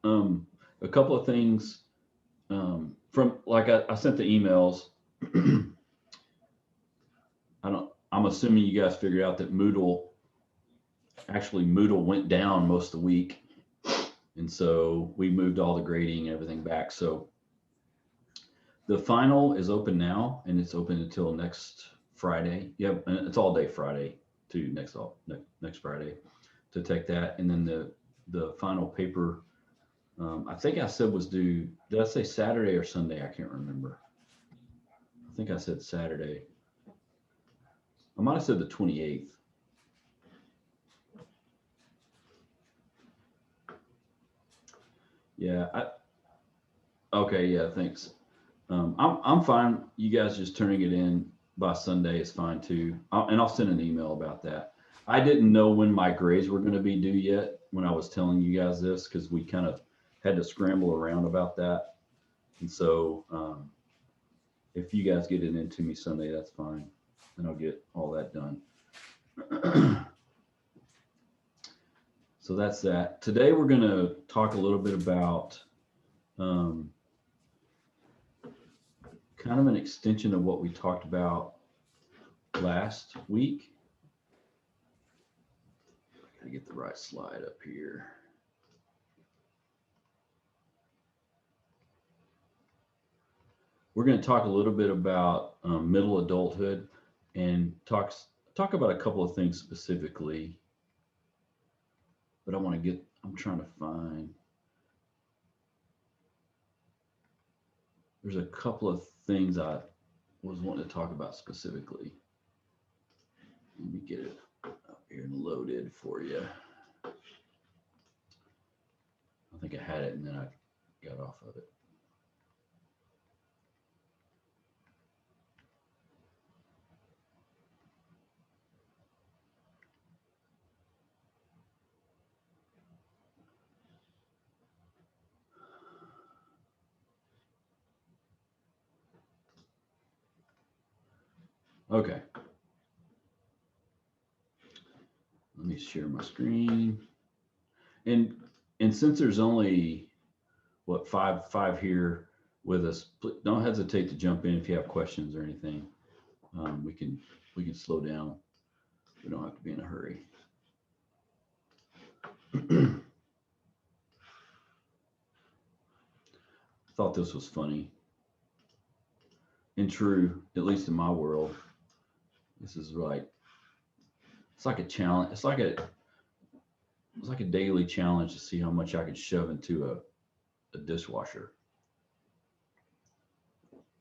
A couple of things from like I sent the emails. I'm assuming you guys figured out that Moodle went down most of the week, and so we moved all the grading and everything back. So the final is open now, and it's open until next Friday. Yeah, and it's all day Friday to next Friday to take that, and then the final paper. I think I said was due. Did I say Saturday or Sunday? I can't remember. I think I said Saturday. I might have said the 28th. Yeah. Okay. Yeah. Thanks. I'm fine. You guys just turning it in by Sunday is fine too. And I'll send an email about that. I didn't know when my grades were going to be due yet when I was telling you guys this because we kind of had to scramble around about that. And so if you guys get it into me Sunday, that's fine. And I'll get all that done. So that's that. Today we're going to talk a little bit about um, kind of an extension of what we talked about last week. I gotta get the right slide up here. We're going to talk a little bit about middle adulthood and talk about a couple of things specifically. But I'm trying to find. There's a couple of things I was wanting to talk about specifically. Let me get it up here and loaded for you. I think I had it and then I got off of it. Okay. Let me share my screen. And and since there's only what five here with us, don't hesitate to jump in if you have questions or anything. We can slow down. We don't have to be in a hurry. Thought this was funny and true, at least in my world. This is like it's like a challenge. It's like a daily challenge to see how much I can shove into a dishwasher.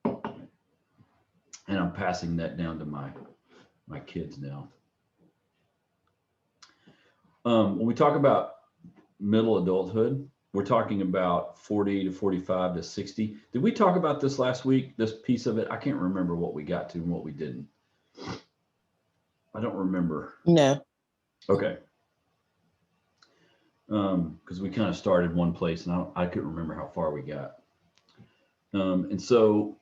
And I'm passing that down to my kids now. When we talk about middle adulthood, we're talking about 40 to 45 to 60. Did we talk about this last week? This piece of it? I can't remember what we got to and what we didn't. I don't remember. No. Okay. Because we kind of started one place and I couldn't remember how far we got. And so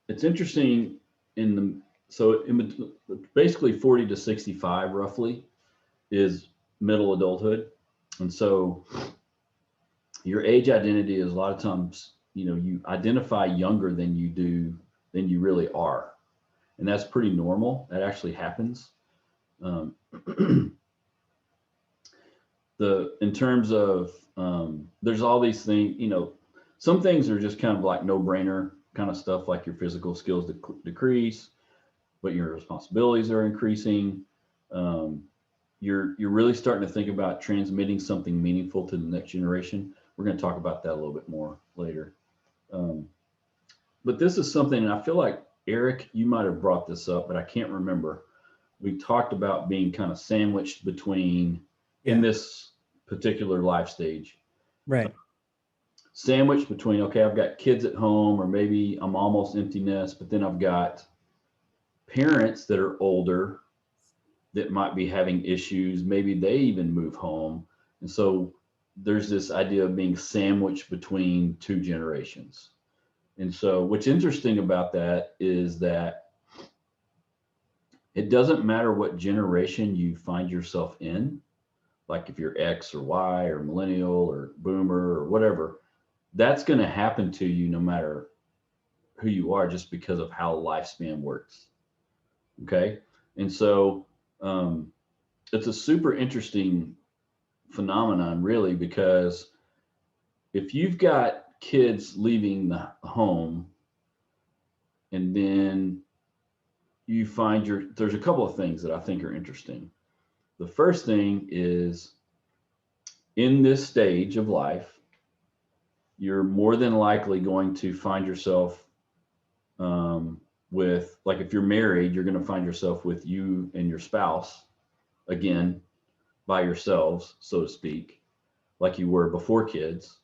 it's interesting in the so in basically 40 to 65 roughly is middle adulthood. And so your age identity is a lot of times, you identify younger than you really are. And that's pretty normal. That actually happens. Um, in terms of there's all these things, some things are just kind of like no brainer kind of stuff, like your physical skills decrease, but your responsibilities are increasing. Um, you're really starting to think about transmitting something meaningful to the next generation. We're going to talk about that a little bit more later. Um, but this is something, and I feel like Eric, you might have brought this up, but I can't remember. We talked about being kind of sandwiched between in this particular life stage. Right. Sandwiched between, okay, I've got kids at home, or maybe I'm almost empty nest, but then I've got parents that are older that might be having issues. Maybe they even move home. And so there's this idea of being sandwiched between two generations. And so what's interesting about that is that it doesn't matter what generation you find yourself in, like if you're X or Y or millennial or boomer or whatever, that's going to happen to you no matter who you are, just because of how lifespan works. Okay. And so um, it's a super interesting phenomenon, really, because if you've got kids leaving the home and then you find there's a couple of things that I think are interesting. The first thing is, in this stage of life, you're more than likely going to find yourself with, like, if you're married, you're going to find yourself with you and your spouse again by yourselves, so to speak, like you were before kids.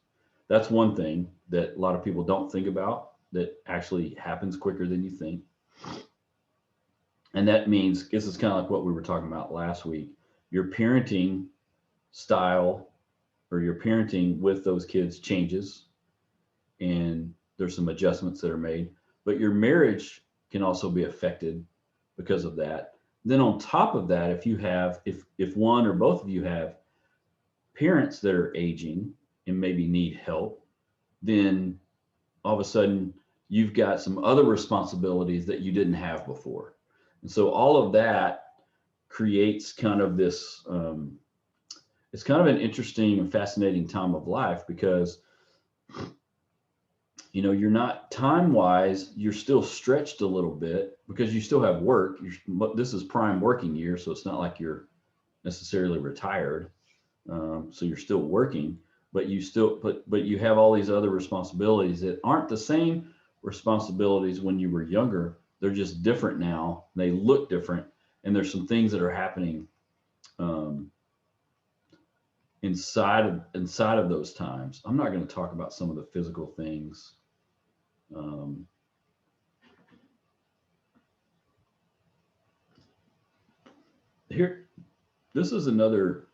That's one thing that a lot of people don't think about that actually happens quicker than you think. And that means, this is kind of like what we were talking about last week, your parenting style or your parenting with those kids changes, and there's some adjustments that are made, but your marriage can also be affected because of that. Then on top of that, if one or both of you have parents that are aging and maybe need help, then all of a sudden you've got some other responsibilities that you didn't have before. And so all of that creates kind of this, it's kind of an interesting and fascinating time of life, because you're not, time wise, you're still stretched a little bit because you still have work. This is prime working year, so it's not like you're necessarily retired. So you're still working, but you have all these other responsibilities that aren't the same responsibilities when you were younger. They're just different now. They look different, and there's some things that are happening um, inside of those times. I'm not going to talk about some of the physical things. Um, Here, this is another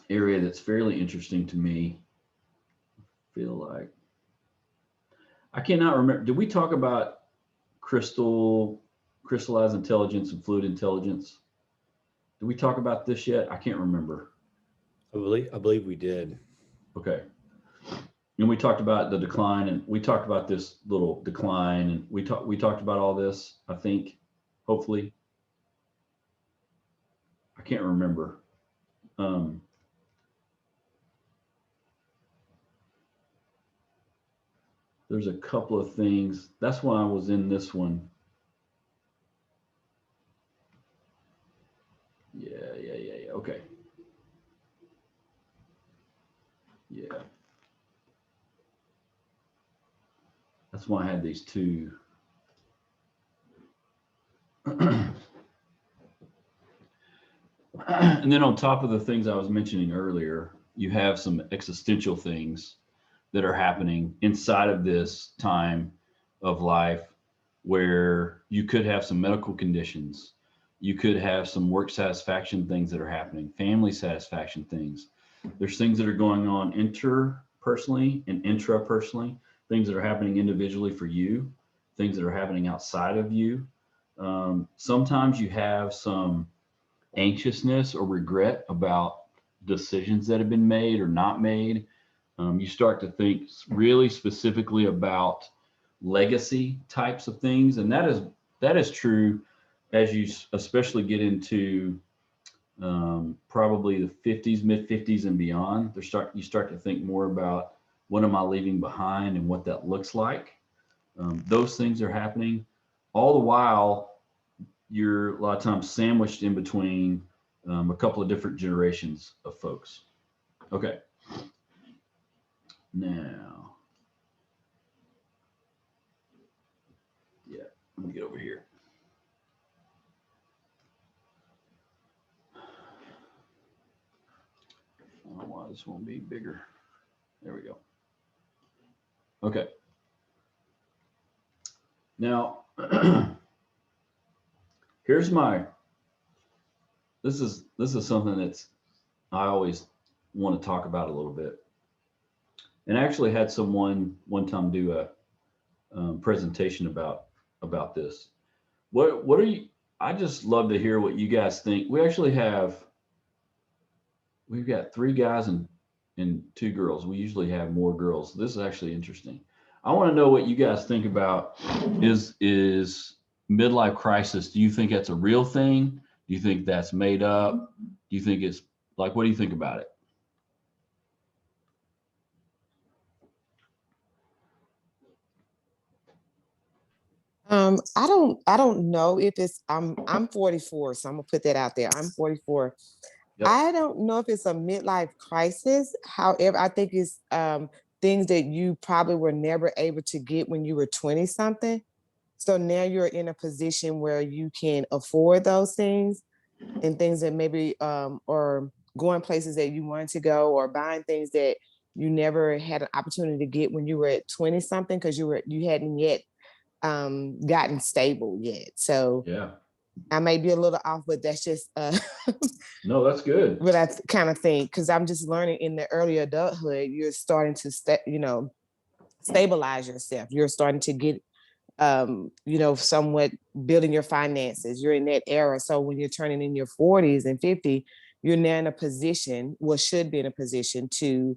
area that's fairly interesting to me. I feel like I cannot remember. Did we talk about crystallized intelligence and fluid intelligence? Did we talk about this yet? I can't remember. I believe we did. Okay. And we talked about the decline, and we talked about this little decline, and we talked about all this, I think, hopefully. I can't remember. Um, there's a couple of things. That's why I was in this one. Yeah. Okay. Yeah. That's why I had these two. And then on top of the things I was mentioning earlier, you have some existential things that are happening inside of this time of life, where you could have some medical conditions, you could have some work satisfaction things that are happening, family satisfaction things. There's things that are going on interpersonally and intrapersonally, things that are happening individually for you, things that are happening outside of you. Sometimes you have some anxiousness or regret about decisions that have been made or not made. You start to think really specifically about legacy types of things, and that is true as you especially get into probably the 50s, mid 50s, and beyond. You start to think more about, what am I leaving behind and what that looks like. Those things are happening all the while. You're a lot of times sandwiched in between a couple of different generations of folks. Okay, now, yeah, let me get over here. I don't know why this won't be bigger. There we go. Okay, now here's my. This is something that's, I always want to talk about a little bit, and I actually had someone one time do a presentation about this. What are you? I just love to hear what you guys think. We actually have we've got 3 guys and 2 girls. We usually have more girls. This is actually interesting. I want to know what you guys think about is midlife crisis. Do you think that's a real thing? Do you think that's made up? Do you think it's like, what do you think about it? I don't know if I'm 44, so I'm gonna put that out there. I'm 44. Yep. I don't know if it's a midlife crisis. However, I think it's things that you probably were never able to get when you were 20 something. So now you're in a position where you can afford those things and things that maybe or going places that you wanted to go or buying things that you never had an opportunity to get when you were at 20 something because you hadn't yet gotten stable yet. So Yeah. I may be a little off, but that's just No, that's good. what I kind of think because I'm just learning in the early adulthood, you're starting to stabilize yourself. You're starting to get somewhat building your finances. You're in that era. So when you're turning in your 40s and 50, you're now in a position, well, should be in a position to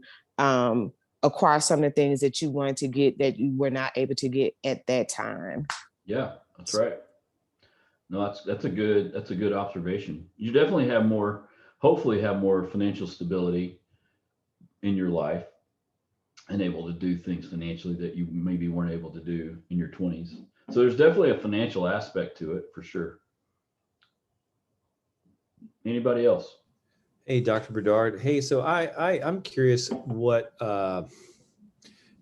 acquire some of the things that you wanted to get that you were not able to get at that time. Yeah, that's right. No, that's a good observation. You definitely have more, hopefully have more financial stability in your life and able to do things financially that you maybe weren't able to do in your 20s. So there's definitely a financial aspect to it for sure. Anybody else? Hey, Dr. Bedard. Hey, so I'm curious what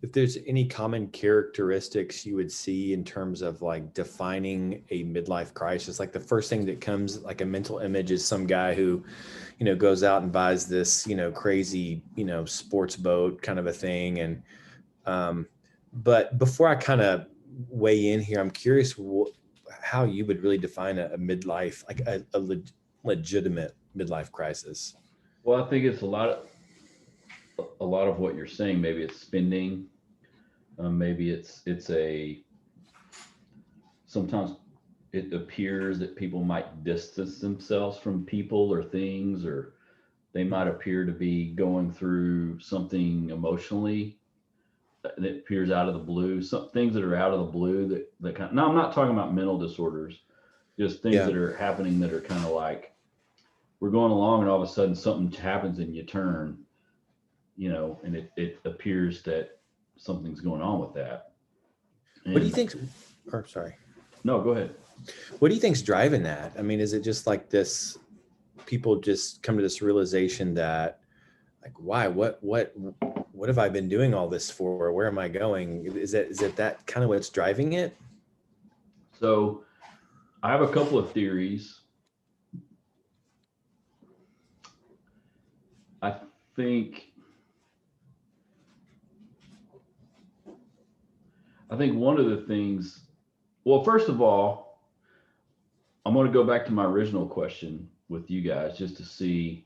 if there's any common characteristics you would see in terms of like defining a midlife crisis. Like the first thing that comes like a mental image is some guy who, goes out and buys this, crazy, sports boat kind of a thing. And but before I kind of weigh in here, I'm curious how you would really define a midlife, like legitimate midlife crisis. Well, I think it's a lot of what you're saying. Maybe it's spending. Maybe it's a sometimes it appears that people might distance themselves from people or things, or they might appear to be going through something emotionally that appears out of the blue. Some things that are out of the blue that kind of, no, I'm not talking about mental disorders, just things Yeah. that are happening that are kind of like we're going along and all of a sudden something happens and you turn, and it appears that something's going on with that. What do you And think? Or sorry. no, go ahead. What do you think's driving that? I mean, is it just like this? People just come to this realization that, like, why? What have I been doing all this for? Where am I going? Is it that kind of what's driving it? So I have a couple of theories. I think I think one of the things, well, first of all, I'm going to go back to my original question with you guys just to see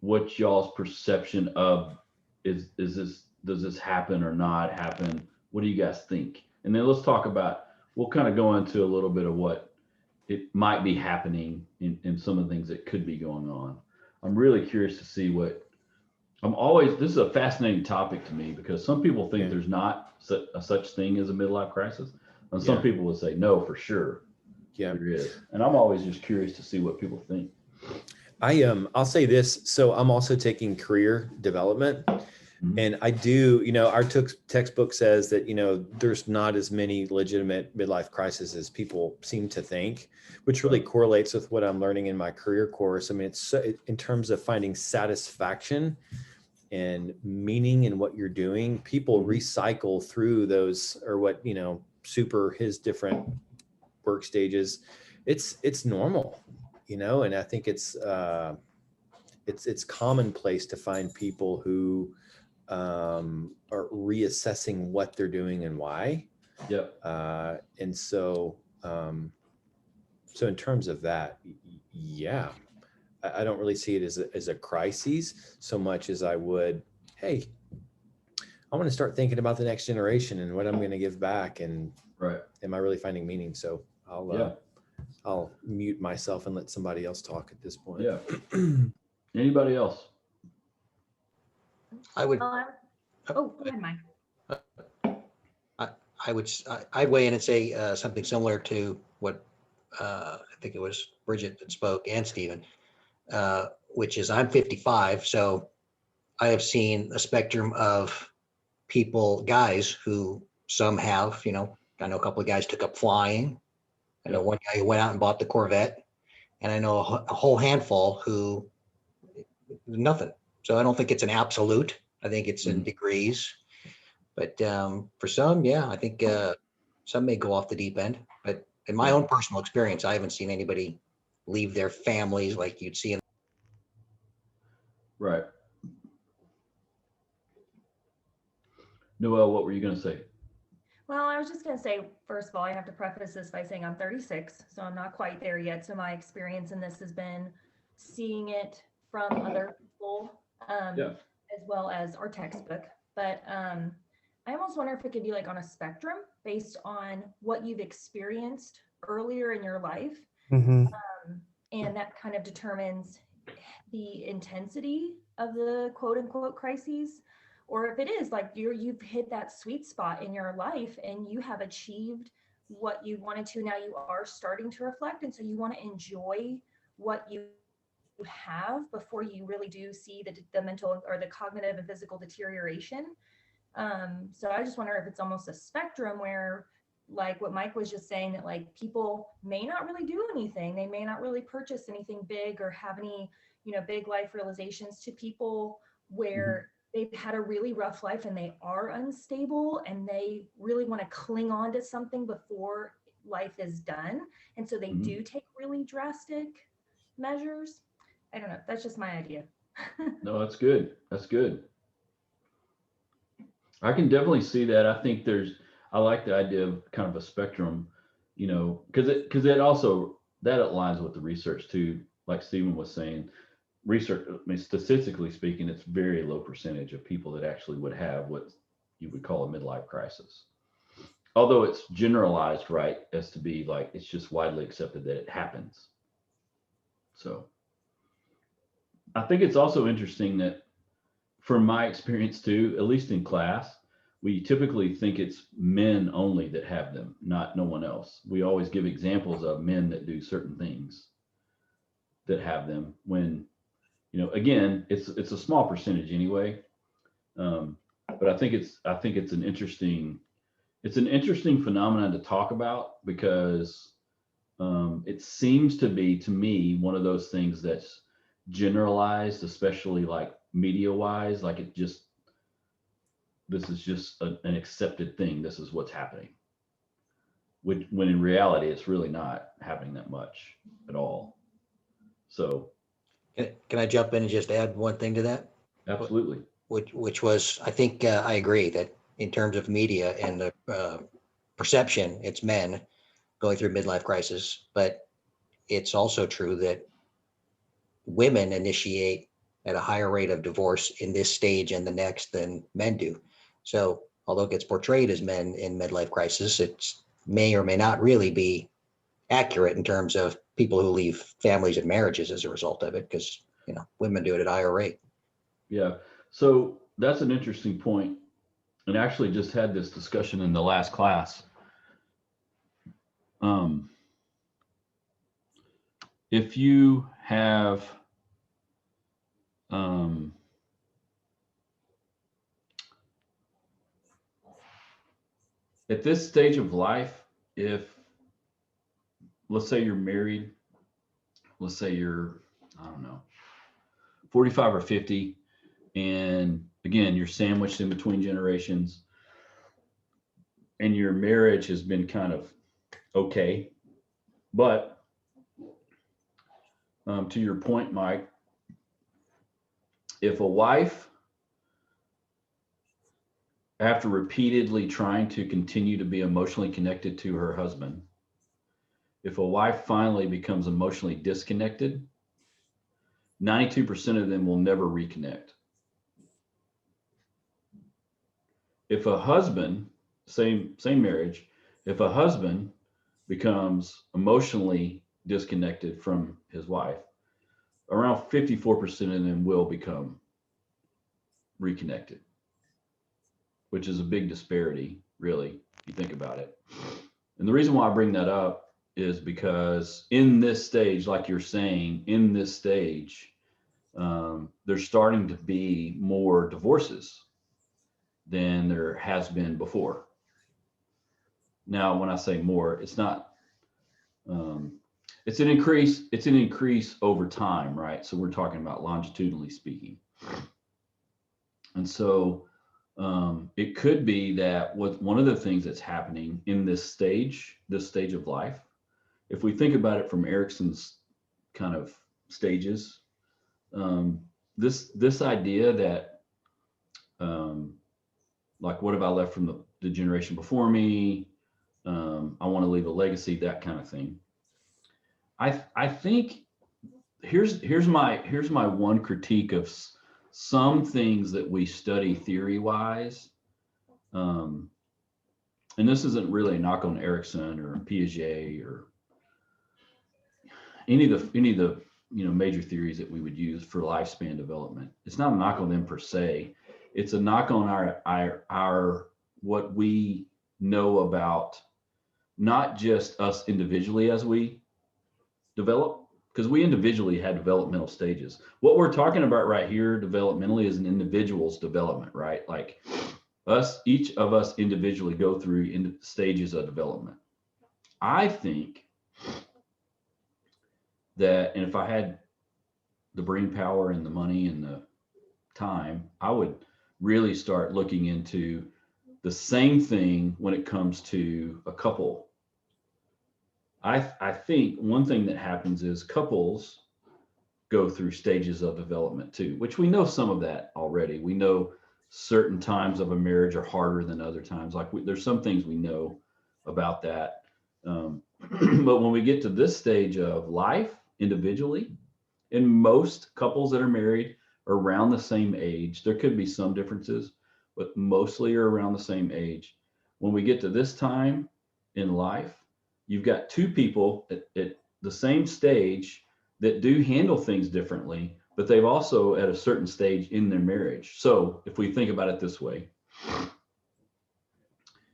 what y'all's perception of is this, does this happen or not happen? What do you guys think? And then let's talk about, we'll kind of go into a little bit of what it might be happening in some of the things that could be going on. I'm really curious to see this is a fascinating topic to me because some people think Yeah. there's not such thing as a midlife crisis. And some Yeah. people would say, no, for sure Yeah. there is. And I'm always just curious to see what people think. I'll say this. So I'm also taking career development. Mhm. And I do, our textbook says that, there's not as many legitimate midlife crises as people seem to think, which really Right. correlates with what I'm learning in my career course. I mean, in terms of finding satisfaction and meaning in what you're doing, people Mhm. recycle through those or what, his different work stages. It's normal, and I think it's commonplace to find people who are reassessing what they're doing and why. Yep. And so in terms of that, yeah, I don't really see it as a crisis so much as I would, hey, I want to start thinking about the next generation and what I'm going to give back, and Right. am I really finding meaning? So Yeah. I'll mute myself and let somebody else talk at this point. Yeah. Anybody else? I would, Well, oh, go ahead, Mike. I'd weigh in and say something similar to what I think it was Bridget that spoke and Stephen, which is I'm 55, so I have seen a spectrum of people, guys who some have, I know a couple of guys took up flying. I know one guy who went out and bought the Corvette, and I know a whole handful who nothing. So I don't think it's an absolute. I think it's in degrees. But for some, yeah, I think some may go off the deep end. But in my own personal experience, I haven't seen anybody leave their families like you'd see in. Right. Noelle, what were you going to say? Well, I was just going to say, first of all, I have to preface this by saying I'm 36, so I'm not quite there yet. So my experience in this has been seeing it from other people, as well as our textbook. But I almost wonder if it could be like on a spectrum based on what you've experienced earlier in your life. Mm-hmm. And that kind of determines the intensity of the quote unquote crises. Or if it is like you've hit that sweet spot in your life and you have achieved what you wanted to, now you are starting to reflect. And so you want to enjoy what you have before you really do see the mental or the cognitive and physical deterioration. So I just wonder if it's almost a spectrum where, like what Mike was just saying, that like people may not really do anything. They may not really purchase anything big or have any, big life realizations, to people where they've had a really rough life and they are unstable and they really want to cling on to something before life is done. And so they do take really drastic measures. I don't know. That's just my idea. No, that's good. That's good. I can definitely see that. I like the idea of kind of a spectrum, because it also, that aligns with the research too. Like Stephen was saying, research, I mean, statistically speaking, it's very low percentage of people that actually would have what you would call a midlife crisis. Although it's generalized, right, as to be like, it's just widely accepted that it happens. So I think it's also interesting that, from my experience too, at least in class, we typically think it's men only that have them, not no one else. We always give examples of men that do certain things that have them, when, again, it's a small percentage anyway. But I think it's an interesting phenomenon to talk about, because it seems to be, to me, one of those things that's generalized, especially like media wise, like this is just an accepted thing. This is what's happening. When in reality, it's really not happening that much at all. So. Can I jump in and just add one thing to that? Absolutely. Which was, I think I agree that in terms of media and the perception, it's men going through midlife crisis, but it's also true that women initiate at a higher rate of divorce in this stage and the next than men do. So although it gets portrayed as men in midlife crisis, it may or may not really be accurate in terms of people who leave families and marriages as a result of it, because women do it at a higher rate. Yeah. So that's an interesting point. And actually just had this discussion in the last class. If you have at this stage of life, if, let's say you're married, let's say you're, I don't know, 45 or 50, and again, you're sandwiched in between generations, and your marriage has been kind of okay, but to your point, Mike, if a wife, after repeatedly trying to continue to be emotionally connected to her husband, if a wife finally becomes emotionally disconnected, 92% of them will never reconnect. If a husband, same marriage, if a husband becomes emotionally disconnected from his wife, around 54% of them will become reconnected, which is a big disparity, really, if you think about it. And the reason why I bring that up is because in this stage, like you're saying, in this stage, there's starting to be more divorces than there has been before. Now, when I say more, it's not, it's an increase, over time, right? So we're talking about longitudinally speaking. And so it could be that one of the things that's happening in this stage of life, if we think about it from Erickson's kind of stages, this idea that like, what have I left from the generation before me? I want to leave a legacy, that kind of thing. I think here's my one critique of some things that we study theory wise. And this isn't really a knock on Erickson or Piaget or any of the major theories that we would use for lifespan development. It's not a knock on them per se. It's a knock on our what we know about not just us individually as we develop, because we individually had developmental stages. What we're talking about right here developmentally is an individual's development, right? Like each of us individually go through stages of development. I think that, and if I had the brain power and the money and the time, I would really start looking into the same thing when it comes to a couple. I think one thing that happens is couples go through stages of development too, which we know some of that already. We know certain times of a marriage are harder than other times. Like there's some things we know about that. But when we get to this stage of life individually, and most couples that are married are around the same age, there could be some differences, but mostly are around the same age. When we get to this time in life, you've got two people at the same stage that do handle things differently, but they've also at a certain stage in their marriage. So if we think about it this way,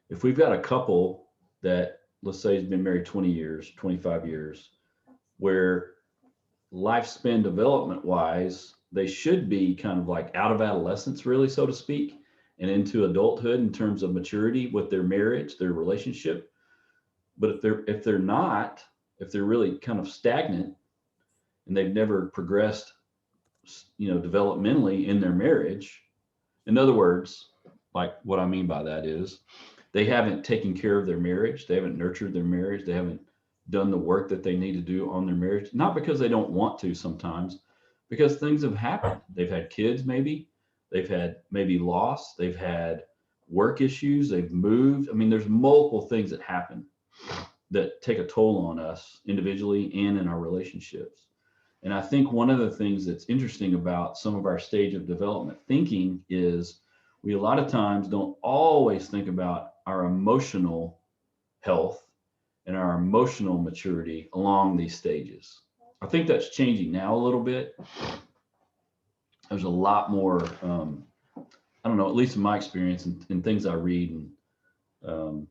if we've got a couple that, let's say, has been married 20 years, 25 years, where lifespan development wise, they should be kind of like out of adolescence, really, so to speak, and into adulthood in terms of maturity with their marriage, their relationship. But if they're not, if they're really kind of stagnant and they've never progressed, developmentally in their marriage, in other words, like what I mean by that is they haven't taken care of their marriage, they haven't nurtured their marriage, they haven't done the work that they need to do on their marriage, not because they don't want to sometimes, because things have happened. They've had kids, maybe they've had loss, they've had work issues, they've moved. I mean, there's multiple things that happen that take a toll on us individually and in our relationships. And I think one of the things that's interesting about some of our stage of development thinking is we a lot of times don't always think about our emotional health and our emotional maturity along these stages. I think that's changing now a little bit. There's a lot more, I don't know, at least in my experience and things I read and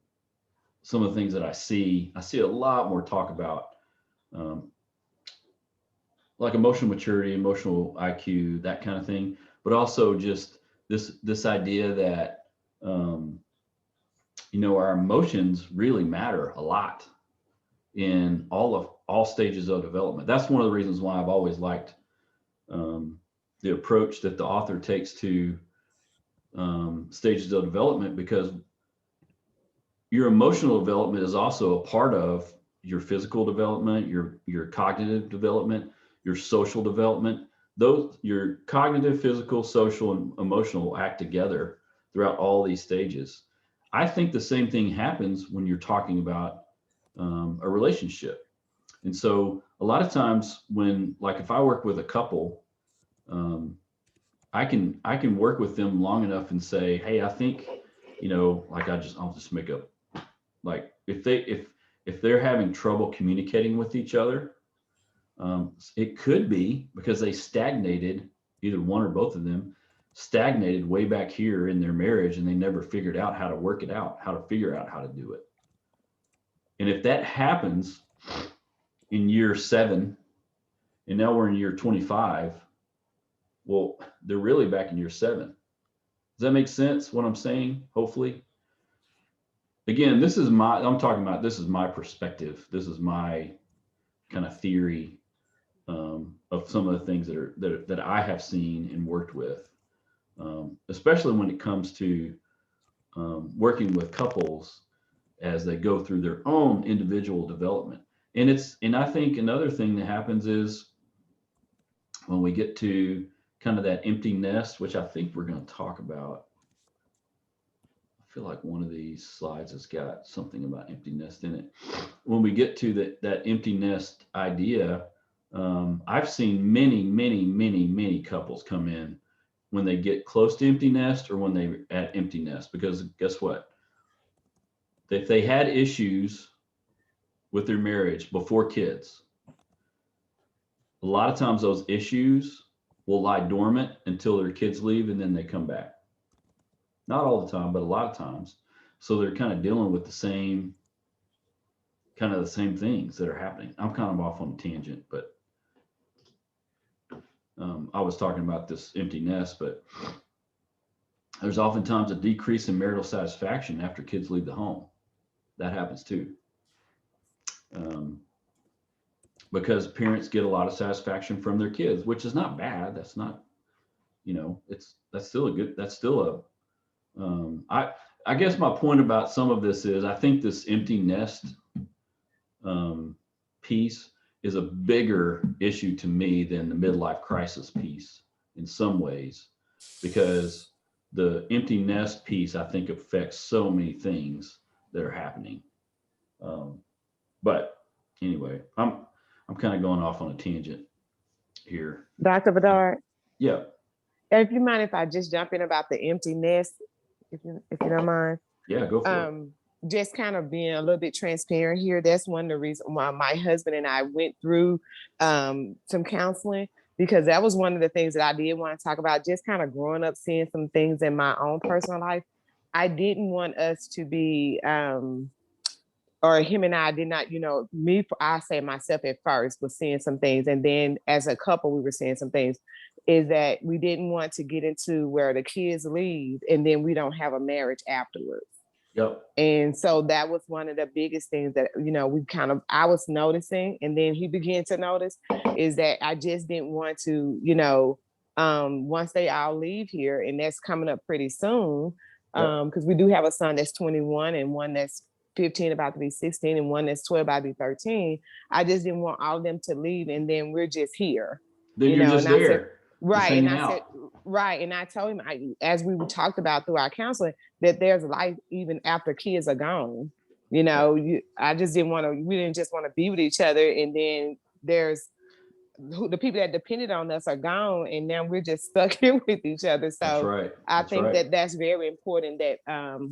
some of the things that I see a lot more talk about like emotional maturity, emotional IQ, that kind of thing, but also just this idea that our emotions really matter a lot in all stages of development. That's one of the reasons why I've always liked the approach that the author takes to stages of development, because your emotional development is also a part of your physical development, your cognitive development, your social development. Your cognitive, physical, social, and emotional act together throughout all these stages. I think the same thing happens when you're talking about a relationship. And so a lot of times when, like, if I work with a couple, I can work with them long enough and say, hey, I think, like I'll just make up, like if they're having trouble communicating with each other, it could be because they stagnated, either one or both of them, stagnated way back here in their marriage, and they never figured out how to work it out, how to figure out how to do it. And if that happens in year 7, and now we're in year 25, well, they're really back in year 7. Does that make sense, what I'm saying? Hopefully. Again, this is my perspective. This is my kind of theory of some of the things that I have seen and worked with, especially when it comes to working with couples as they go through their own individual development. And I think another thing that happens is when we get to kind of that empty nest, which I think we're going to talk about. I feel like one of these slides has got something about empty nest in it. When we get to that empty nest idea, I've seen many couples come in when they get close to empty nest or when they're at empty nest, because guess what? If they had issues with their marriage before kids, a lot of times those issues will lie dormant until their kids leave and then they come back. Not all the time, but a lot of times. So they're kind of dealing with the same things that are happening. I'm kind of off on a tangent, but I was talking about this empty nest, but there's oftentimes a decrease in marital satisfaction after kids leave the home. That happens too. Because parents get a lot of satisfaction from their kids, which is not bad. That's not, that's still I guess my point about some of this is I think this empty nest piece is a bigger issue to me than the midlife crisis piece in some ways, because the empty nest piece, I think, affects so many things that are happening. But anyway, I'm kind of going off on a tangent here. Dr. Bedard? Yeah. If you mind if I just jump in about the empty nest, if you don't mind? Yeah, go for it. Just kind of being a little bit transparent here. That's one of the reasons why my husband and I went through some counseling, because that was one of the things that I did want to talk about, just kind of growing up, seeing some things in my own personal life. I didn't want us to be, or him and I did not, I say myself at first was seeing some things. And then as a couple, we were seeing some things, is that we didn't want to get into where the kids leave and then we don't have a marriage afterwards. Yep. And so that was one of the biggest things that, I was noticing, and then he began to notice, is that I just didn't want to, once they all leave here, and that's coming up pretty soon, because we do have a son that's 21 and one that's 15, about to be 16, and one that's 12, about to be 13. I just didn't want all of them to leave and then we're just here. Then you're just there. Right. And I said, right. And I told him, as we talked about through our counseling, that there's life even after kids are gone. I just we didn't just want to be with each other. And then there's the people that depended on us are gone. And now we're just stuck here with each other. So that's right. I think that's very important, that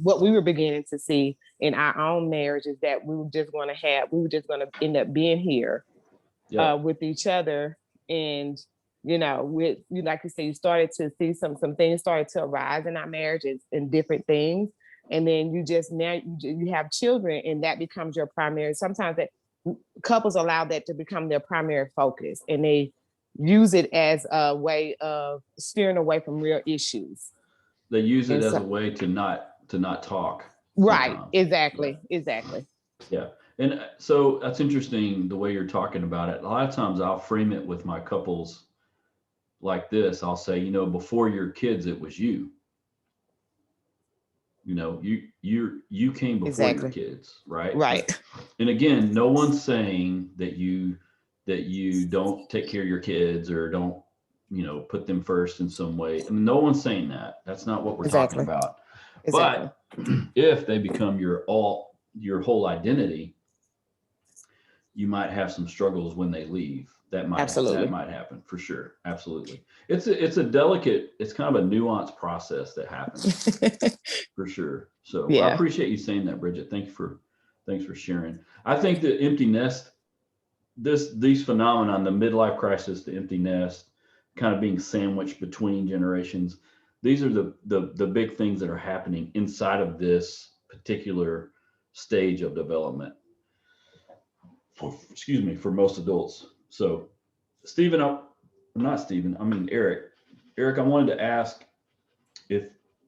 what we were beginning to see in our own marriage is that we were just going to end up being here with each other. And with you, like you said, you started to see some things started to arise in our marriages and different things, and then you have children, and that becomes your primary. Sometimes that couples allow that to become their primary focus, and they use it as a way of steering away from real issues. They use it as a way to not talk. Right. Sometimes. Exactly. Yeah. And so that's interesting the way you're talking about it. A lot of times I'll frame it with my couples like this. I'll say, before your kids, it was you. You came before your kids, right? Right. And again, no one's saying that you don't take care of your kids or don't, put them first in some way. I mean, no one's saying that. That's not what we're talking about. Exactly. But if they become your whole identity, you might have some struggles when they leave. That might happen for sure. Absolutely. It's a delicate, it's kind of a nuanced process that happens for sure. So I appreciate you saying that, Bridget. Thanks for sharing. I think the empty nest, these phenomenon, the midlife crisis, the empty nest, kind of being sandwiched between generations, these are the big things that are happening inside of this particular stage of development for most adults. So Stephen, not Stephen, I mean Eric, I wanted to ask if,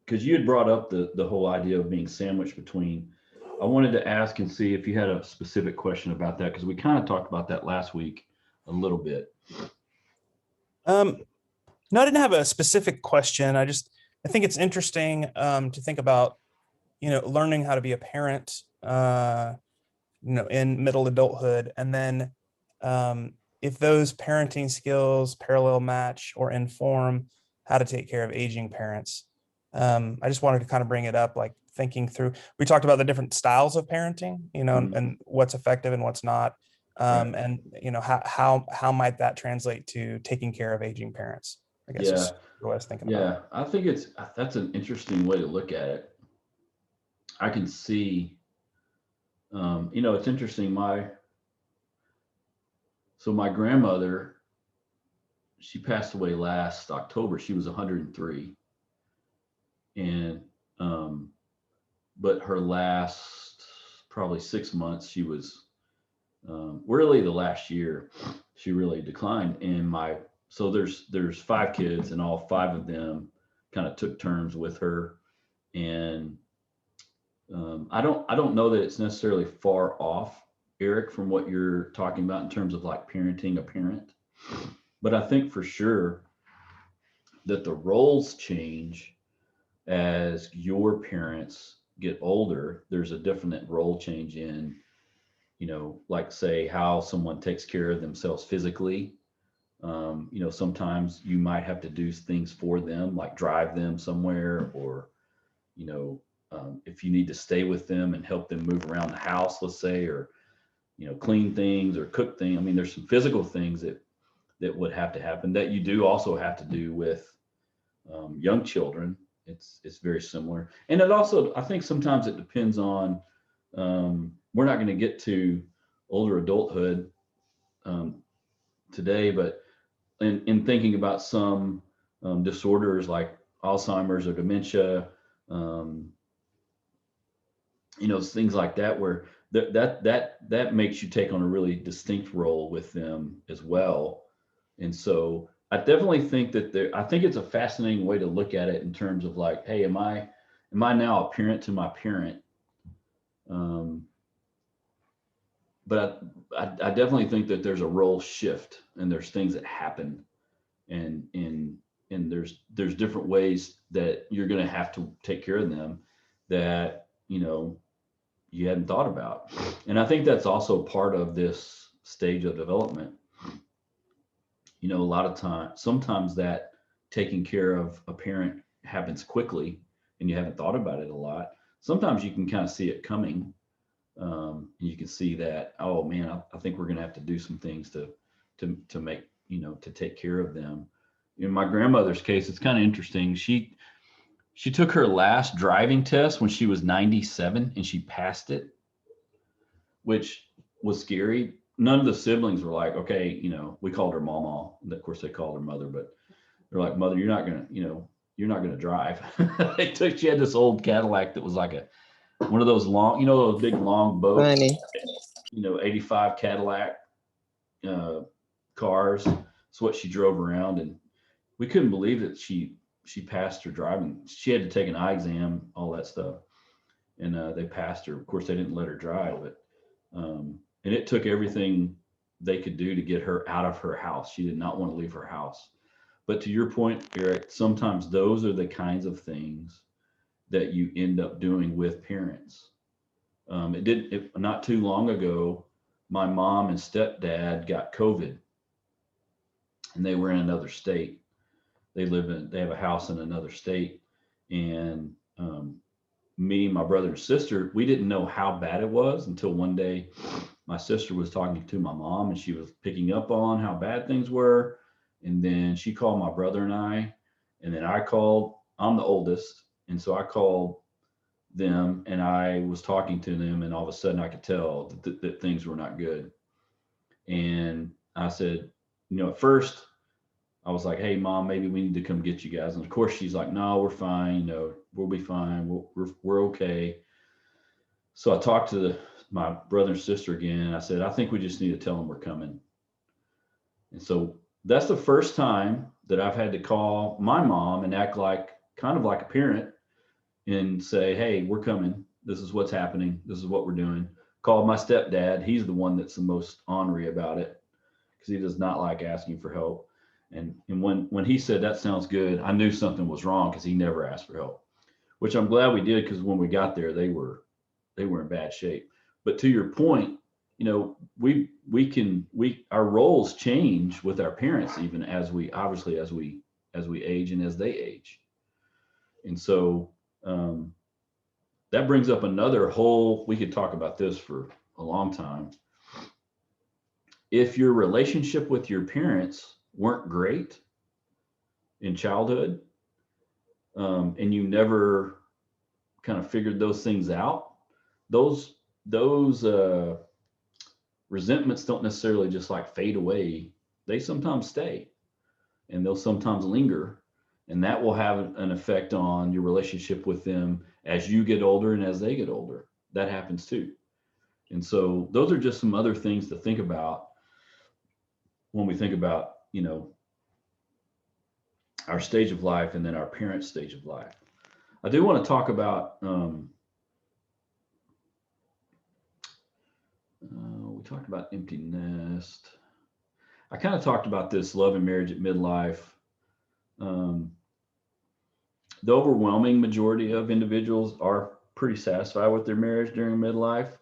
because you had brought up the whole idea of being sandwiched between, I wanted to ask and see if you had a specific question about that, because we kind of talked about that last week a little bit. No, I didn't have a specific question. I think it's interesting to think about, learning how to be a parent, in middle adulthood, and then if those parenting skills parallel match or inform how to take care of aging parents. I just wanted to kind of bring it up, like thinking through, we talked about the different styles of parenting, and what's effective and what's not. Right. And how might that translate to taking care of aging parents? I guess is what I was thinking about. I think that's an interesting way to look at it. I can see, it's interesting. My grandmother, she passed away last October. She was 103, and but her last probably 6 months, she was really the last year, she really declined. And so there's 5 kids, and all 5 of them kind of took turns with her. And I don't know that it's necessarily far off, Eric, from what you're talking about in terms of like parenting a parent, but I think for sure that the roles change as your parents get older. There's a definite role change in, like say how someone takes care of themselves physically. Sometimes you might have to do things for them, like drive them somewhere, or, if you need to stay with them and help them move around the house, let's say, or, clean things or cook things. I mean, there's some physical things that would have to happen that you do also have to do with young children. It's very similar. And it also, I think sometimes it depends on, we're not going to get to older adulthood today, but in thinking about some disorders like Alzheimer's or dementia, things like that, where that makes you take on a really distinct role with them as well. And so I definitely think that I think it's a fascinating way to look at it in terms of like, hey, am I now a parent to my parent? But I definitely think that there's a role shift, and there's things that happen, and there's different ways that you're going to have to take care of them that you hadn't thought about. And I think that's also part of this stage of development. A lot of times, sometimes that taking care of a parent happens quickly and you haven't thought about it a lot. Sometimes you can kind of see it coming. You can see that, oh man, I think we're going to have to do some things to make, to take care of them. In my grandmother's case, it's kind of interesting. She took her last driving test when she was 97 and she passed it, which was scary. None of the siblings were like, okay, we called her mama. Of course they called her mother, but they're like, mother, you're not gonna drive. She had this old Cadillac that was like one of those long, those big long boats, Funny. 85 Cadillac cars. It's what she drove around, and we couldn't believe that she passed her driving. She had to take an eye exam, all that stuff, and they passed her. Of course, they didn't let her drive, but and it took everything they could do to get her out of her house. She did not want to leave her house. But to your point, Eric, sometimes those are the kinds of things that you end up doing with parents. Not too long ago, my mom and stepdad got COVID, and they were in another state. They have a house in another state, and me, my brother and sister, we didn't know how bad it was until one day my sister was talking to my mom, and she was picking up on how bad things were. And then she called my brother and I, and then I'm the oldest. And so I called them, and I was talking to them, and all of a sudden I could tell that things were not good. And I said, at first I was like, hey, Mom, maybe we need to come get you guys. And of course, she's like, no, we're fine. No, we'll be fine. We're okay. So I talked to my brother and sister again. And I said, I think we just need to tell them we're coming. And so that's the first time that I've had to call my mom and act like kind of like a parent and say, hey, we're coming. This is what's happening. This is what we're doing. Called my stepdad. He's the one that's the most ornery about it because he does not like asking for help. And when he said that sounds good, I knew something was wrong because he never asked for help, which I'm glad we did, because when we got there, they were in bad shape. But to your point, you know, our roles change with our parents, even as we age and as they age. And so that brings up another whole, we could talk about this for a long time. If your relationship with your parents weren't great in childhood, and you never kind of figured those things out, those resentments don't necessarily just like fade away. They sometimes stay, and they'll sometimes linger, and that will have an effect on your relationship with them as you get older and as they get older. That happens too. And so those are just some other things to think about when we think about, you know, our stage of life and then our parents' stage of life. I do want to talk about, we talked about empty nest. I kind of talked about this love and marriage at midlife. The overwhelming majority of individuals are pretty satisfied with their marriage during midlife.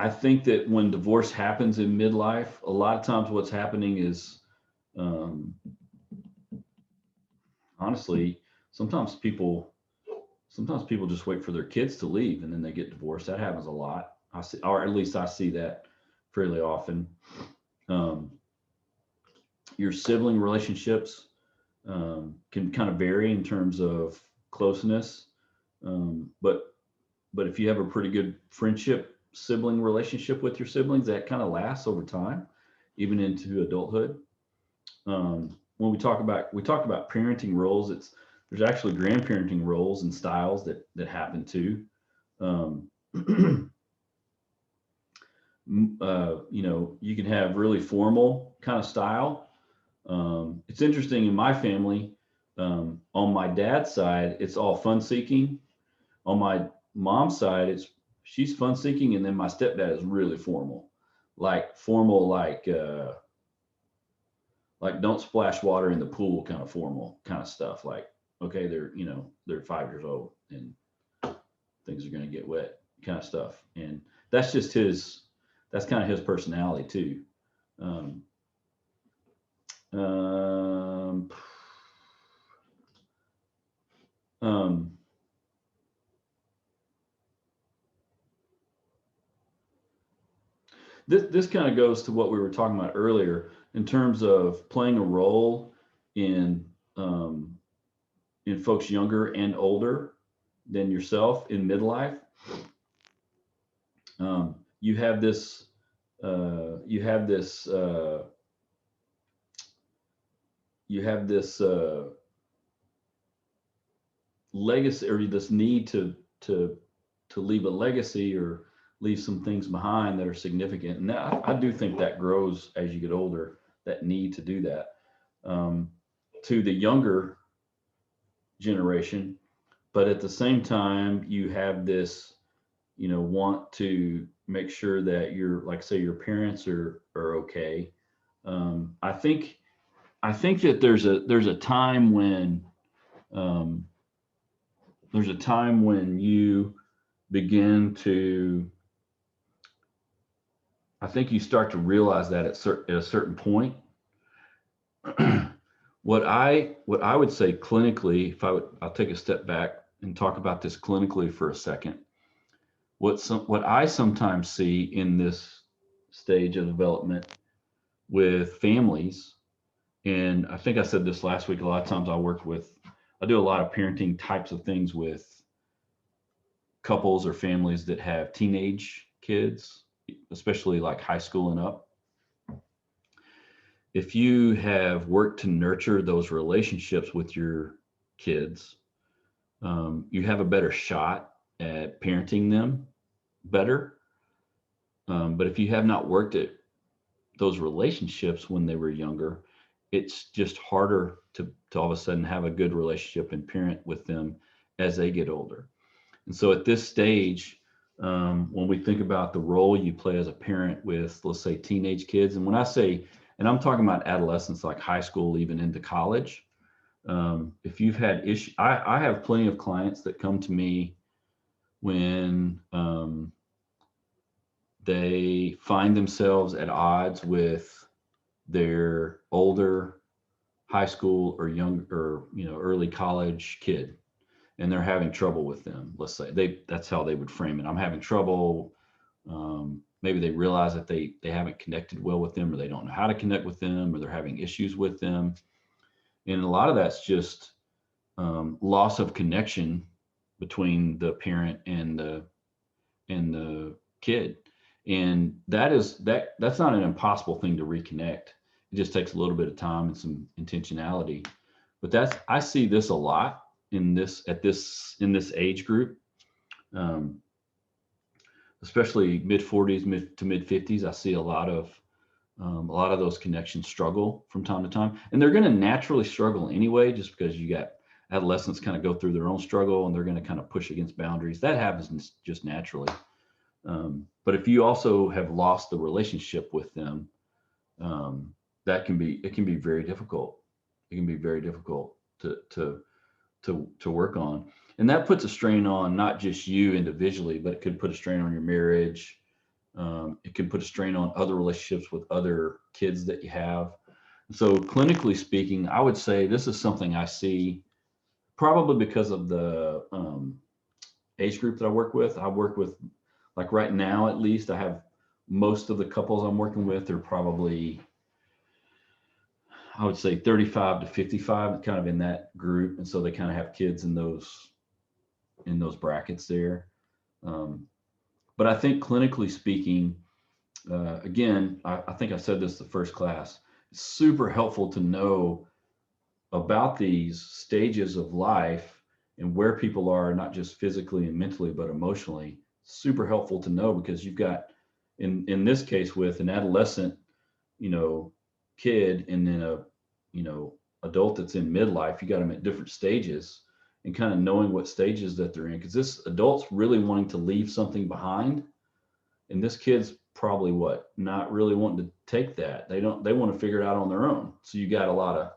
I think that when divorce happens in midlife, a lot of times what's happening is, honestly, sometimes people just wait for their kids to leave and then they get divorced. That happens a lot. I see, or at least I see that fairly often. Your sibling relationships can kind of vary in terms of closeness, but if you have a pretty good friendship sibling relationship with your siblings, that kind of lasts over time, even into adulthood. When we talk about parenting roles, there's actually grandparenting roles and styles that happen too. You know, you can have really formal kind of style. It's interesting in my family. On my dad's side, it's all fun seeking. On my mom's side, she's fun seeking, and then my stepdad is really formal, like don't splash water in the pool kind of formal kind of stuff. Like, okay, they're 5 years old and things are going to get wet kind of stuff. And that's just that's kind of his personality too. This kind of goes to what we were talking about earlier in terms of playing a role in folks younger and older than yourself in midlife. You have this legacy, or this need to leave a legacy or leave some things behind that are significant. And I do think that grows as you get older, that need to do that. To the younger generation, but at the same time, you have this, want to make sure that like say your parents are okay. I think that there's a time when you begin to, I think you start to realize that at a certain point. What I would say clinically, I'll take a step back and talk about this clinically for a second. What I sometimes see in this stage of development with families, and I think I said this last week, a lot of times I do a lot of parenting types of things with couples or families that have teenage kids especially like high school and up, if you have worked to nurture those relationships with your kids, you have a better shot at parenting them better. But if you have not worked at those relationships when they were younger, it's just harder to all of a sudden have a good relationship and parent with them as they get older. And so at this stage, when we think about the role you play as a parent with, let's say, teenage kids, and when I say, and I'm talking about adolescents, like high school, even into college, if you've had issues, I have plenty of clients that come to me when they find themselves at odds with their older high school or young or early college kid, and they're having trouble with them. Let's say that's how they would frame it. I'm having trouble. Maybe they realize that they haven't connected well with them, or they don't know how to connect with them, or they're having issues with them. And a lot of that's just loss of connection between the parent and the kid. And that's not an impossible thing to reconnect. It just takes a little bit of time and some intentionality. But I see this a lot in this age group, especially mid 40s to mid 50s. I see a lot of those connections struggle from time to time, and they're going to naturally struggle anyway, just because you got adolescents kind of go through their own struggle, and they're going to kind of push against boundaries. That happens just naturally. But if you also have lost the relationship with them, it can be very difficult. It can be very difficult to work on. And that puts a strain on not just you individually, but it could put a strain on your marriage. It can put a strain on other relationships with other kids that you have. So clinically speaking, I would say this is something I see probably because of the age group that I work with. I work with, like right now, at least, I have most of the couples I'm working with are probably, I would say 35 to 55, kind of in that group. And so they kind of have kids in those brackets there. But I think clinically speaking, again, I think I said this the first class, it's super helpful to know about these stages of life and where people are, not just physically and mentally, but emotionally. Super helpful to know, because you've got, in this case, with an adolescent, kid, and then a, adult that's in midlife, you got them at different stages, and kind of knowing what stages that they're in, because this adult's really wanting to leave something behind, and this kid's probably not really wanting to take that. They want to figure it out on their own. So you got a lot of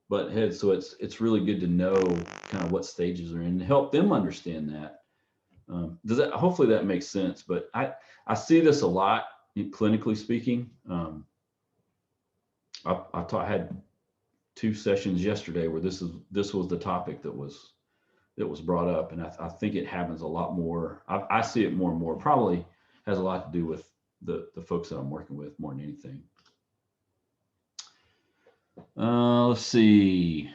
butt heads. So it's really good to know kind of what stages they're in and help them understand that. Hopefully that makes sense, but I see this a lot clinically speaking. I had 2 sessions yesterday where this was the topic that was brought up, and I think it happens a lot more. I see it more and more. Probably has a lot to do with the folks that I'm working with more than anything. Let's see.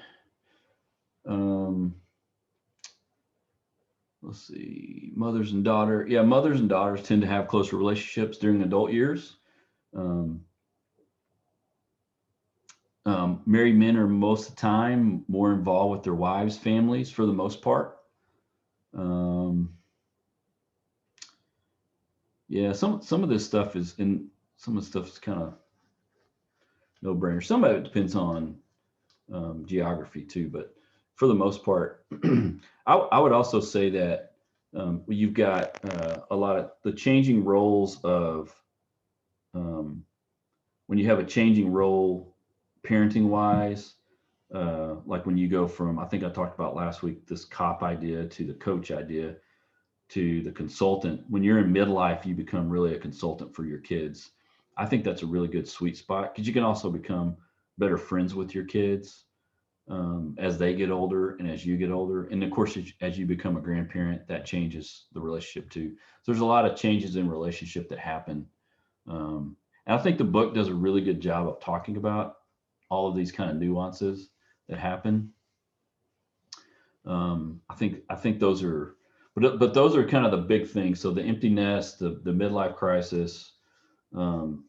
Let's see. Mothers and daughters. Yeah, mothers and daughters tend to have closer relationships during adult years. Married men are most of the time more involved with their wives' families for the most part. Yeah, some of this stuff is kind of no-brainer. Some of it depends on geography too, but for the most part, I would also say that you've got a lot of the changing roles of when you have a changing role parenting wise, like when you go from, I think I talked about last week, this cop idea to the coach idea to the consultant. When you're in midlife, you become really a consultant for your kids. I think that's a really good sweet spot, because you can also become better friends with your kids as they get older and as you get older. And of course, as you become a grandparent, that changes the relationship too. So there's a lot of changes in relationship that happen. And I think the book does a really good job of talking about all of these kind of nuances that happen. I think those are but those are kind of the big things. So the empty nest, the midlife crisis,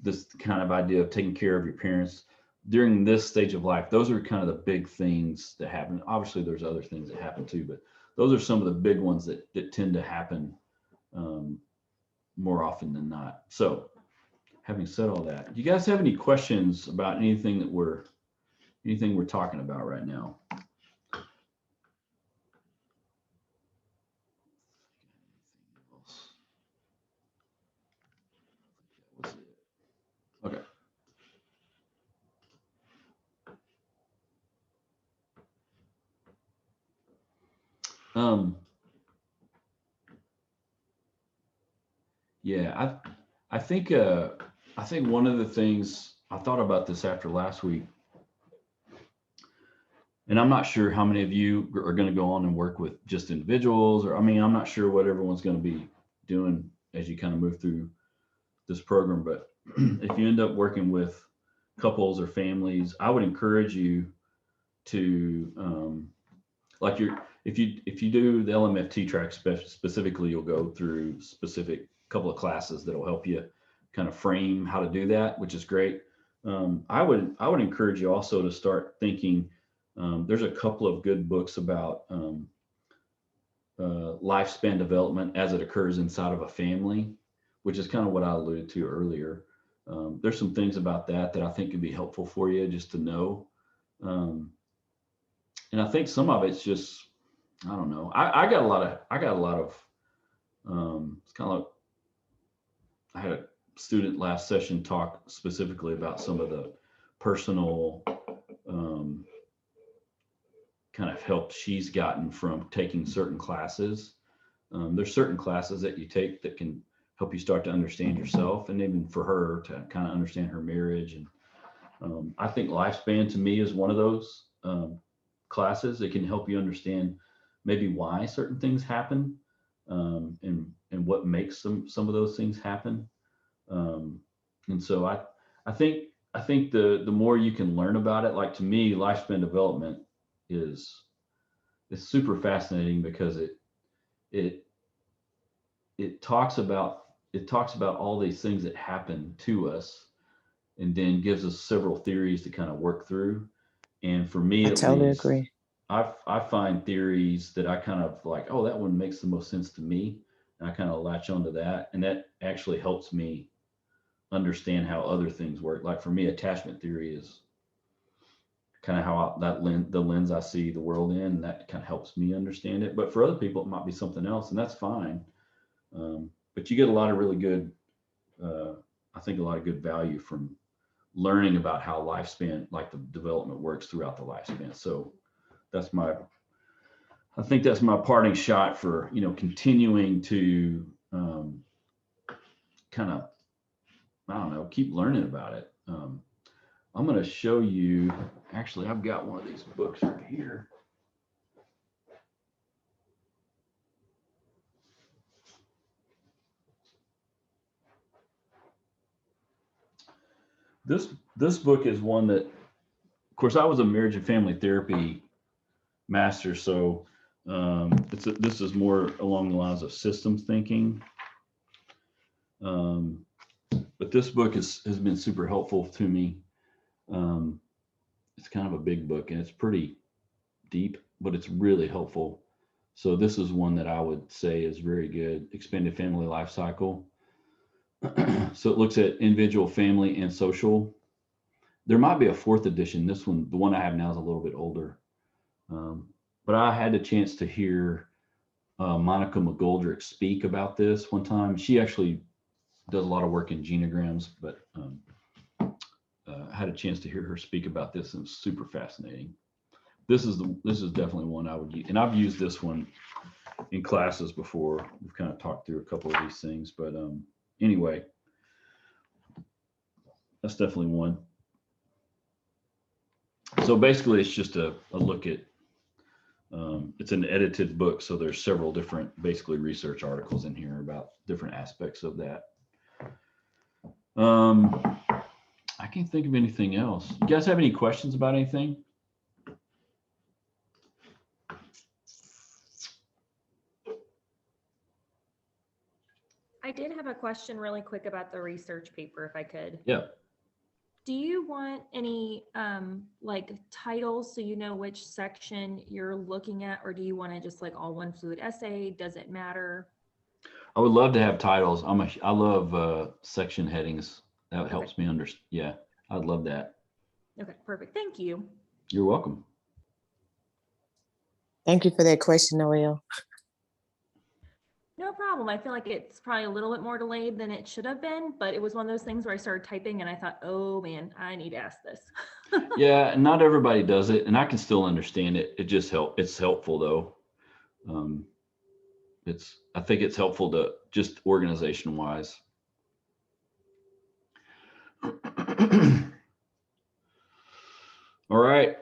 this kind of idea of taking care of your parents during this stage of life. Those are kind of the big things that happen. Obviously, there's other things that happen too, but those are some of the big ones that tend to happen more often than not. So, having said all that, do you guys have any questions about anything we're talking about right now? Okay. Yeah, I think one of the things I thought about this after last week, and I'm not sure how many of you are going to go on and work with just individuals, or I mean, I'm not sure what everyone's going to be doing as you kind of move through this program, but if you end up working with couples or families, I would encourage you to like if you do the LMFT track specifically, you'll go through specific couple of classes that'll help you kind of frame how to do that, which is great. I would encourage you also to start thinking. There's a couple of good books about lifespan development as it occurs inside of a family, which is kind of what I alluded to earlier. There's some things about that I think could be helpful for you just to know. And I think some of it's just, I don't know. I got a lot of, it's kind of like, I had a student last session talk specifically about some of the personal kind of help she's gotten from taking certain classes. There's certain classes that you take that can help you start to understand yourself, and even for her to kind of understand her marriage. And I think lifespan to me is one of those classes that can help you understand maybe why certain things happen, and what makes some of those things happen. And so I think the more you can learn about it, like to me, lifespan development is super fascinating because it talks about all these things that happen to us, and then gives us several theories to kind of work through. And for me, I at totally least, agree. I find theories that I kind of like, oh, that one makes the most sense to me. And I kind of latch onto that. And that actually helps me understand how other things work. Like for me, attachment theory is kind of how the lens I see the world in, and that kind of helps me understand it. But for other people, it might be something else, and that's fine. But you get a lot of really good, I think a lot of good value from learning about how lifespan, like the development works throughout the lifespan. So I think that's my parting shot for, continuing to kind of, I don't know, keep learning about it. I'm going to show you, actually, I've got one of these books right here. This book is one that, of course, I was a marriage and family therapy master, so this is more along the lines of systems thinking. But this book has been super helpful to me. It's kind of a big book, and it's pretty deep, but it's really helpful. So this is one that I would say is very good. Expanded Family Life Cycle. So it looks at individual, family, and social. There might be a fourth edition. This one, the one I have now, is a little bit older. But I had the chance to hear Monica McGoldrick speak about this one time. She actually does a lot of work in genograms, but I had a chance to hear her speak about this, and it's super fascinating. This is definitely one I would use, and I've used this one in classes before. We've kind of talked through a couple of these things, but anyway, that's definitely one. So basically, it's just a look at. It's an edited book, so there's several different, basically, research articles in here about different aspects of that. I can't think of anything else. You guys have any questions about anything? I did have a question really quick about the research paper, if I could. Yeah. Do you want any like titles so you know which section you're looking at, or do you want to just like all one fluid essay? Does it matter? I would love to have titles. I love section headings. That helps me understand. Yeah, I'd love that. Okay, perfect. Thank you. You're welcome. Thank you for that question, Noelle. No problem. I feel like it's probably a little bit more delayed than it should have been, but it was one of those things where I started typing and I thought, oh man, I need to ask this. Yeah, and not everybody does it, and I can still understand it. It's helpful though. I think it's helpful to just organization wise. All right.